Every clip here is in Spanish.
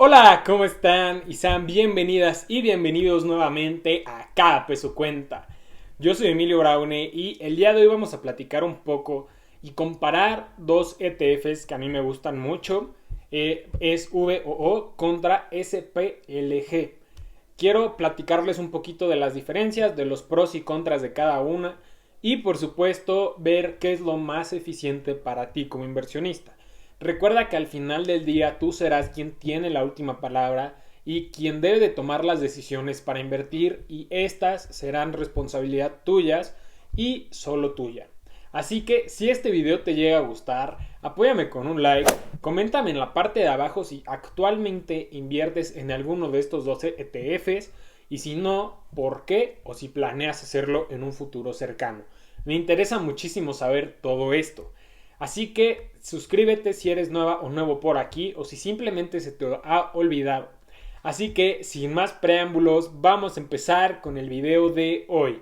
Hola, ¿cómo están? Y sean bienvenidas y bienvenidos nuevamente a Cada Peso Cuenta. Yo soy Emilio Braune y el día de hoy vamos a platicar un poco y comparar dos ETFs que a mí me gustan mucho. Es VOO contra SPLG. Quiero platicarles un poquito de las diferencias, de los pros y contras de cada una y por supuesto ver qué es lo más eficiente para ti como inversionista. Recuerda que al final del día tú serás quien tiene la última palabra y quien debe de tomar las decisiones para invertir y estas serán responsabilidad tuyas y solo tuya. Así que si este video te llega a gustar, apóyame con un like, coméntame en la parte de abajo si actualmente inviertes en alguno de estos 12 ETFs y si no, por qué o si planeas hacerlo en un futuro cercano. Me interesa muchísimo saber todo esto. Así que suscríbete si eres nueva o nuevo por aquí o si simplemente se te ha olvidado. Así que sin más preámbulos, vamos a empezar con el video de hoy.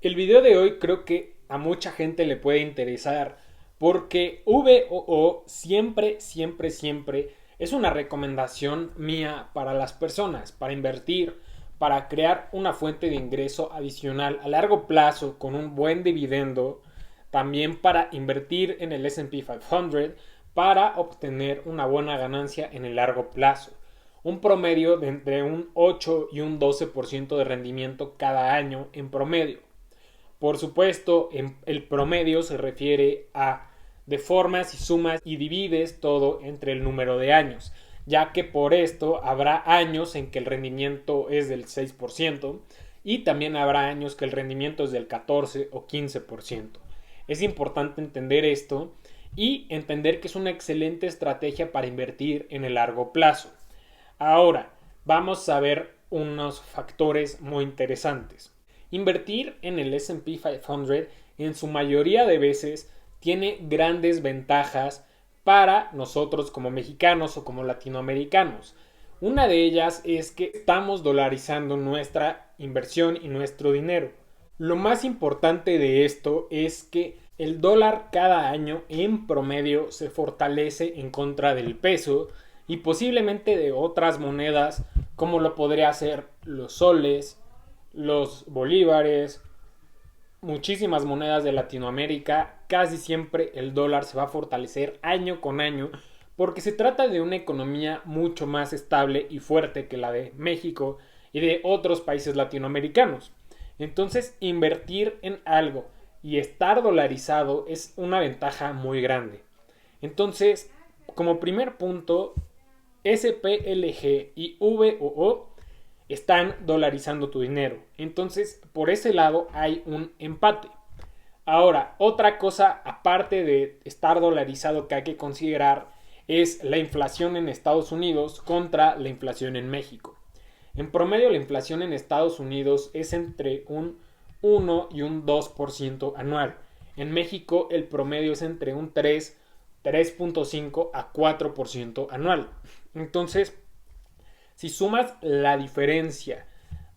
El video de hoy creo que a mucha gente le puede interesar porque VOO siempre es una recomendación mía para las personas, para invertir, para crear una fuente de ingreso adicional a largo plazo con un buen dividendo, también para invertir en el S&P 500 para obtener una buena ganancia en el largo plazo. Un promedio de entre un 8 y un 12% de rendimiento cada año en promedio. Por supuesto, el promedio se refiere a de formas y sumas y divides todo entre el número de años, ya que por esto habrá años en que el rendimiento es del 6% y también habrá años que el rendimiento es del 14 o 15%. Es importante entender esto y entender que es una excelente estrategia para invertir en el largo plazo. Ahora, vamos a ver unos factores muy interesantes. Invertir en el S&P 500 en su mayoría de veces tiene grandes ventajas para nosotros como mexicanos o como latinoamericanos. Una de ellas es que estamos dolarizando nuestra inversión y nuestro dinero. Lo más importante de esto es que el dólar cada año en promedio se fortalece en contra del peso y posiblemente de otras monedas como lo podría hacer los soles, los bolívares, muchísimas monedas de Latinoamérica. Casi siempre el dólar se va a fortalecer año con año porque se trata de una economía mucho más estable y fuerte que la de México y de otros países latinoamericanos. Entonces, invertir en algo y estar dolarizado es una ventaja muy grande. Entonces, como primer punto, SPLG y VOO están dolarizando tu dinero. Entonces, por ese lado hay un empate. Ahora, otra cosa aparte de estar dolarizado que hay que considerar es la inflación en Estados Unidos contra la inflación en México. En promedio, la inflación en Estados Unidos es entre un 1 y un 2% anual. En México, el promedio es entre un 3.5 a 4% anual. Entonces, si sumas la diferencia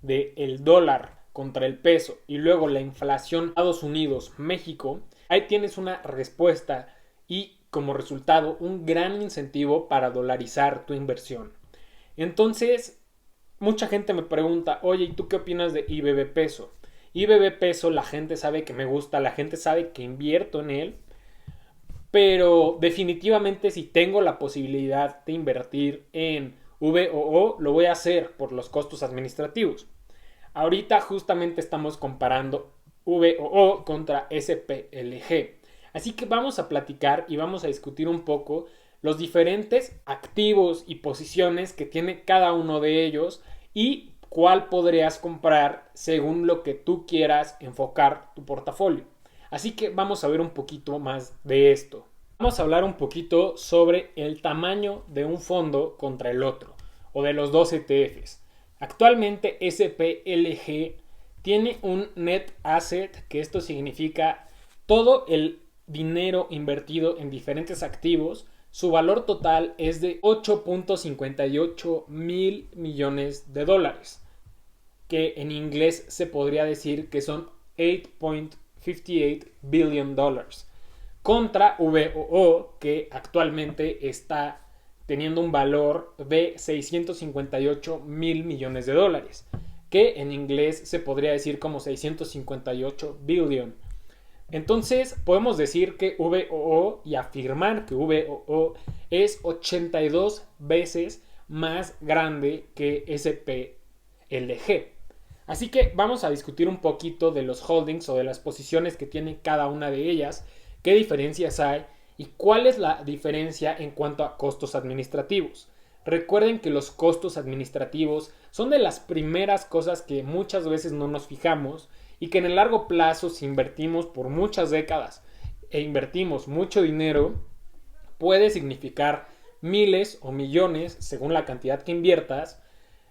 del dólar contra el peso y luego la inflación Estados Unidos, México, ahí tienes una respuesta y como resultado un gran incentivo para dolarizar tu inversión. Entonces, mucha gente me pregunta, oye, ¿y tú qué opinas de IBB Peso? IBB Peso, la gente sabe que me gusta, la gente sabe que invierto en él, pero definitivamente si tengo la posibilidad de invertir en VOO, lo voy a hacer por los costos administrativos. Ahorita justamente estamos comparando VOO contra SPLG. Así que vamos a platicar y vamos a discutir un poco los diferentes activos y posiciones que tiene cada uno de ellos y cuál podrías comprar según lo que tú quieras enfocar tu portafolio. Así que vamos a ver un poquito más de esto. Vamos a hablar un poquito sobre el tamaño de un fondo contra el otro o de los dos ETFs. Actualmente SPLG tiene un net asset, que esto significa todo el dinero invertido en diferentes activos. Su valor total es de 8.58 mil millones de dólares, que en inglés se podría decir que son $58 billion, contra VOO, que actualmente está teniendo un valor de 658 mil millones de dólares, que en inglés se podría decir como 658 billion. Entonces podemos decir que VOO y afirmar que VOO es 82 veces más grande que SPLG. Así que vamos a discutir un poquito de los holdings o de las posiciones que tiene cada una de ellas, qué diferencias hay y cuál es la diferencia en cuanto a costos administrativos. Recuerden que los costos administrativos son de las primeras cosas que muchas veces no nos fijamos y que en el largo plazo, si invertimos por muchas décadas e invertimos mucho dinero, puede significar miles o millones, según la cantidad que inviertas,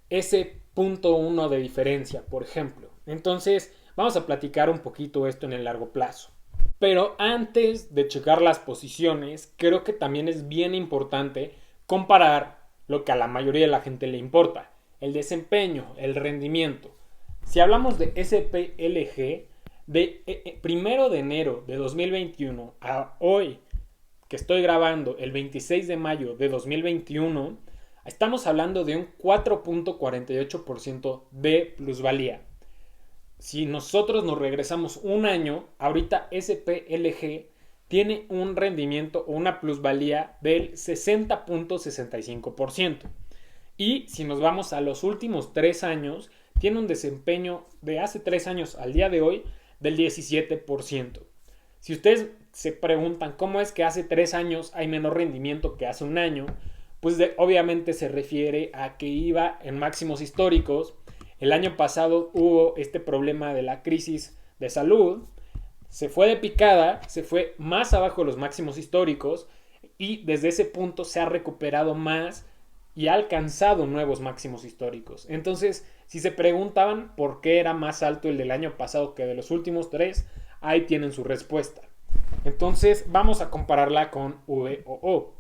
ese 0.1 de diferencia, por ejemplo. Entonces, vamos a platicar un poquito esto en el largo plazo. Pero antes de checar las posiciones, creo que también es bien importante comparar lo que a la mayoría de la gente le importa, el desempeño, el rendimiento. Si hablamos de SPLG, de 1 de enero de 2021 a hoy, que estoy grabando el 26 de mayo de 2021, estamos hablando de un 4.48% de plusvalía. Si nosotros nos regresamos un año, ahorita SPLG tiene un rendimiento o una plusvalía del 60.65%. Y si nos vamos a los últimos 3 años, tiene un desempeño de hace 3 años al día de hoy del 17%. Si ustedes se preguntan cómo es que hace 3 años hay menor rendimiento que hace un año, pues obviamente se refiere a que iba en máximos históricos. El año pasado hubo este problema de la crisis de salud, se fue de picada, se fue más abajo de los máximos históricos y desde ese punto se ha recuperado más y ha alcanzado nuevos máximos históricos. Entonces, si se preguntaban por qué era más alto el del año pasado que de los últimos 3, ahí tienen su respuesta. Entonces, vamos a compararla con VOO.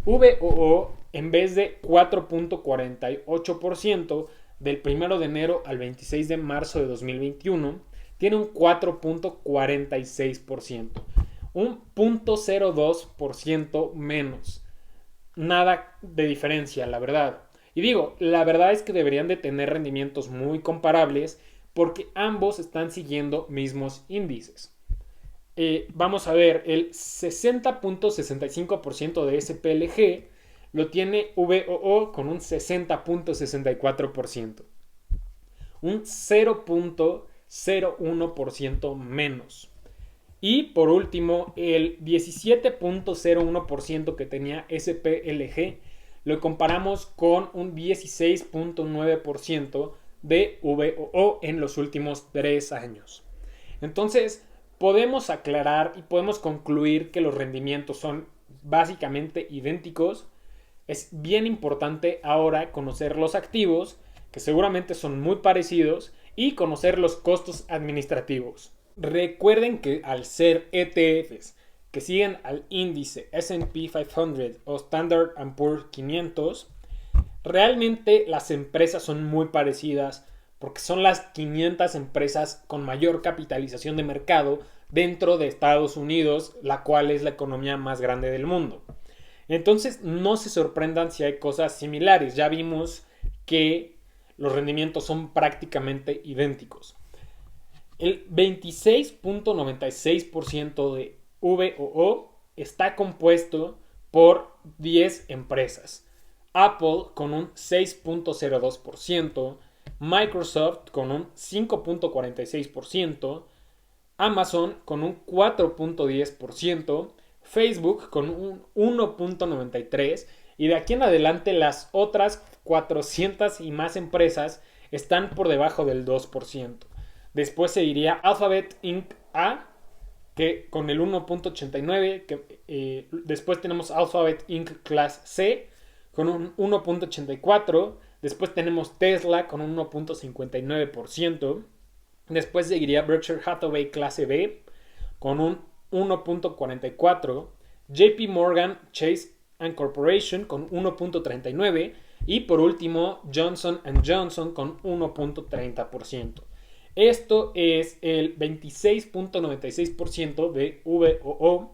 VOO, en vez de 4.48% del 1 de enero al 26 de marzo de 2021, tiene un 4.46%, un 0.02% menos. Nada de diferencia, la verdad. Y digo, la verdad es que deberían de tener rendimientos muy comparables porque ambos están siguiendo mismos índices. Vamos a ver, el 60.65% de SPLG lo tiene VOO con un 60.64%. Un 0.01% menos. Y por último, el 17.01% que tenía SPLG lo comparamos con un 16.9% de VOO en los últimos 3 años. Entonces, podemos aclarar y podemos concluir que los rendimientos son básicamente idénticos. Es bien importante ahora conocer los activos, que seguramente son muy parecidos, y conocer los costos administrativos. Recuerden que al ser ETFs que siguen al índice S&P 500 o Standard & Poor's 500, realmente las empresas son muy parecidas porque son las 500 empresas con mayor capitalización de mercado dentro de Estados Unidos, la cual es la economía más grande del mundo. Entonces no se sorprendan si hay cosas similares. Ya vimos que los rendimientos son prácticamente idénticos. El 26.96% de VOO está compuesto por 10 empresas. Apple con un 6.02%, Microsoft con un 5.46%, Amazon con un 4.10%, Facebook con un 1.93%, y de aquí en adelante las otras 400 y más empresas están por debajo del 2%. Después seguiría Alphabet Inc. A, que con el 1.89%, después tenemos Alphabet Inc. Class C con un 1.84%, después tenemos Tesla con un 1.59%, después seguiría Berkshire Hathaway Clase B con un 1.44%, JP Morgan Chase & Corporation con 1.39% y por último Johnson & Johnson con 1.30%. Esto es el 26.96% de VOO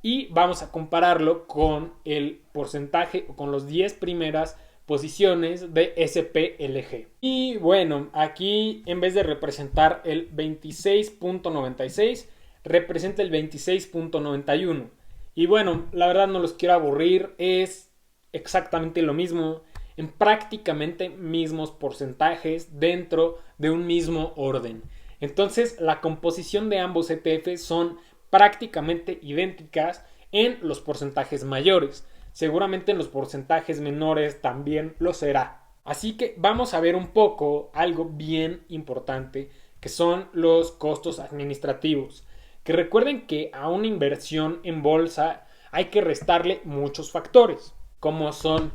y vamos a compararlo con el porcentaje o con los 10 primeras posiciones de SPLG. Y bueno, aquí en vez de representar el 26.96, representa el 26.91. Y bueno, la verdad no los quiero aburrir, es exactamente lo mismo, en prácticamente mismos porcentajes dentro de un mismo orden. Entonces, la composición de ambos ETFs son prácticamente idénticas en los porcentajes mayores. Seguramente en los porcentajes menores también lo será. Así que vamos a ver un poco algo bien importante, que son los costos administrativos. Que recuerden que a una inversión en bolsa hay que restarle muchos factores, como son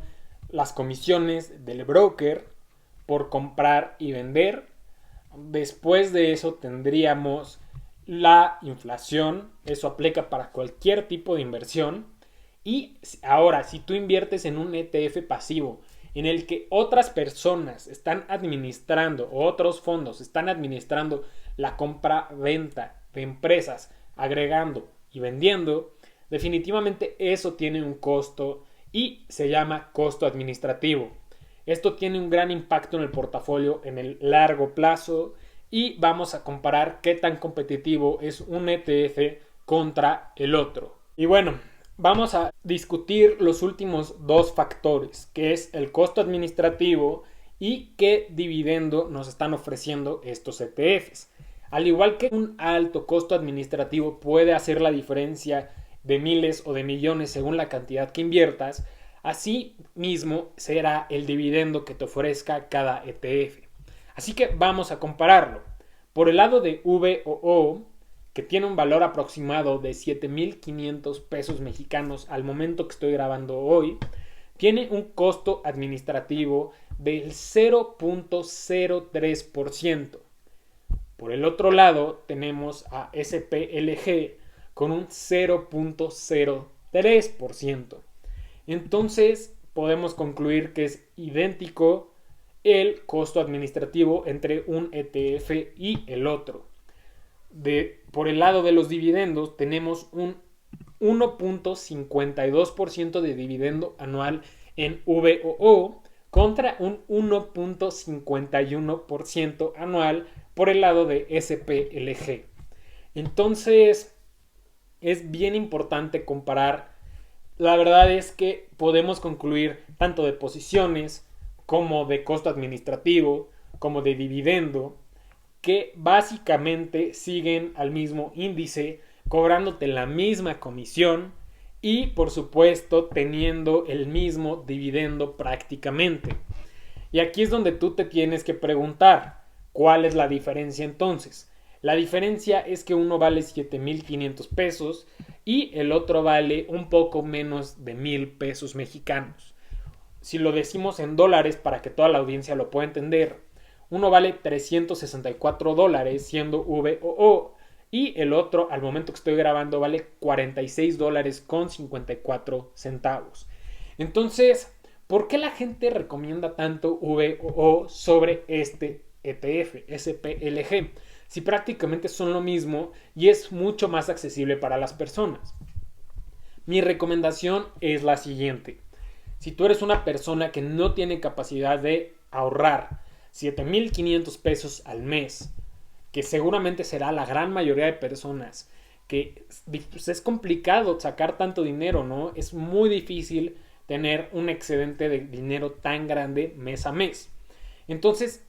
las comisiones del broker por comprar y vender. Después de eso tendríamos la inflación, eso aplica para cualquier tipo de inversión. Y ahora, si tú inviertes en un ETF pasivo en el que otras personas están administrando o otros fondos están administrando la compra-venta de empresas, agregando y vendiendo, definitivamente eso tiene un costo y se llama costo administrativo. Esto tiene un gran impacto en el portafolio en el largo plazo y vamos a comparar qué tan competitivo es un ETF contra el otro. Y bueno, vamos a discutir los últimos dos factores, que es el costo administrativo y qué dividendo nos están ofreciendo estos ETFs. Al igual que un alto costo administrativo puede hacer la diferencia de miles o de millones según la cantidad que inviertas, así mismo será el dividendo que te ofrezca cada ETF. Así que vamos a compararlo. Por el lado de VOO, que tiene un valor aproximado de 7.500 pesos mexicanos al momento que estoy grabando hoy, tiene un costo administrativo del 0.03%. Por el otro lado tenemos a SPLG con un 0.03%. Entonces podemos concluir que es idéntico el costo administrativo entre un ETF y el otro. Por el lado de los dividendos tenemos un 1.52% de dividendo anual en VOO contra un 1.51% anual por el lado de SPLG. Entonces es bien importante comparar. La verdad es que podemos concluir tanto de posiciones como de costo administrativo como de dividendo que básicamente siguen al mismo índice, cobrándote la misma comisión y por supuesto teniendo el mismo dividendo prácticamente. Y aquí es donde tú te tienes que preguntar, ¿cuál es la diferencia entonces? La diferencia es que uno vale 7.500 pesos y el otro vale un poco menos de 1,000 pesos mexicanos. Si lo decimos en dólares para que toda la audiencia lo pueda entender, uno vale 364 dólares siendo VOO y el otro al momento que estoy grabando vale 46 dólares con 54 centavos. Entonces, ¿por qué la gente recomienda tanto VOO sobre este ETF, SPLG? Si prácticamente son lo mismo y es mucho más accesible para las personas. Mi recomendación es la siguiente. Si tú eres una persona que no tiene capacidad de ahorrar 7.500 pesos al mes, que seguramente será la gran mayoría de personas, que pues, es complicado sacar tanto dinero, ¿no? Es muy difícil tener un excedente de dinero tan grande mes a mes. Entonces,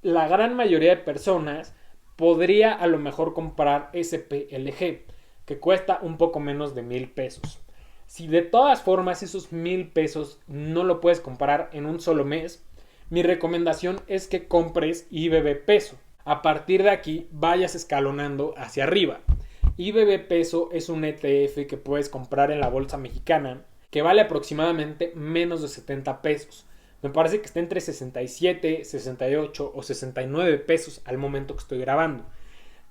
la gran mayoría de personas podría a lo mejor comprar SPLG, que cuesta un poco menos de 1,000 pesos. Si de todas formas esos 1,000 pesos no lo puedes comprar en un solo mes, mi recomendación es que compres IBB Peso. A partir de aquí vayas escalonando hacia arriba. IBB Peso es un ETF que puedes comprar en la bolsa mexicana que vale aproximadamente menos de 70 pesos. Me parece que está entre 67, 68 o 69 pesos al momento que estoy grabando.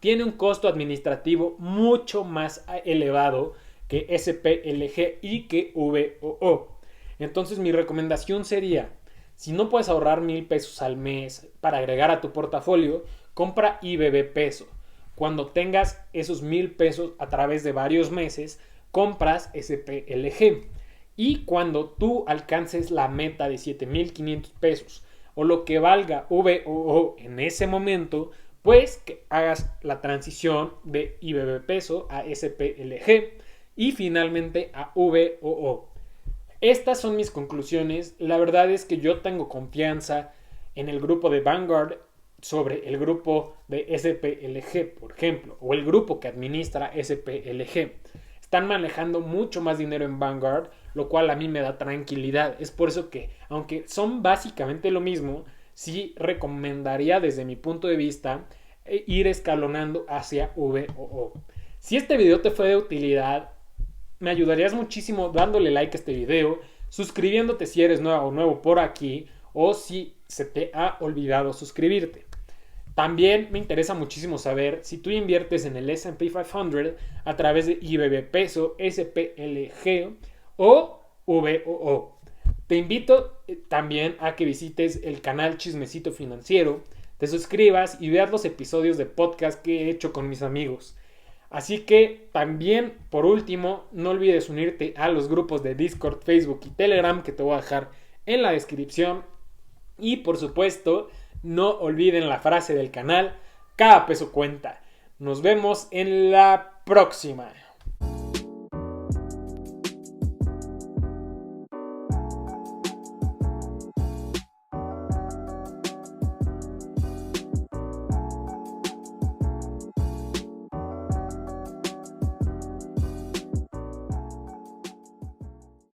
Tiene un costo administrativo mucho más elevado que SPLG y que VOO. Entonces mi recomendación sería, si no puedes ahorrar 1,000 pesos al mes para agregar a tu portafolio, compra IBB peso. Cuando tengas esos 1,000 pesos a través de varios meses, compras SPLG. Y cuando tú alcances la meta de 7,500 pesos o lo que valga VOO en ese momento, pues que hagas la transición de IBB peso a SPLG y finalmente a VOO. Estas son mis conclusiones. La verdad es que yo tengo confianza en el grupo de Vanguard sobre el grupo de SPLG, por ejemplo, o el grupo que administra SPLG. Están manejando mucho más dinero en Vanguard, lo cual a mí me da tranquilidad. Es por eso que, aunque son básicamente lo mismo, sí recomendaría desde mi punto de vista ir escalonando hacia VOO. Si este video te fue de utilidad, me ayudarías muchísimo dándole like a este video, suscribiéndote si eres nueva o nuevo por aquí, o si se te ha olvidado suscribirte. También me interesa muchísimo saber si tú inviertes en el S&P 500 a través de IBB peso, SPLG o VOO. Te invito también a que visites el canal Chismecito Financiero, te suscribas y veas los episodios de podcast que he hecho con mis amigos. Así que también, por último, no olvides unirte a los grupos de Discord, Facebook y Telegram que te voy a dejar en la descripción. Y por supuesto, no olviden la frase del canal, cada peso cuenta. Nos vemos en la próxima.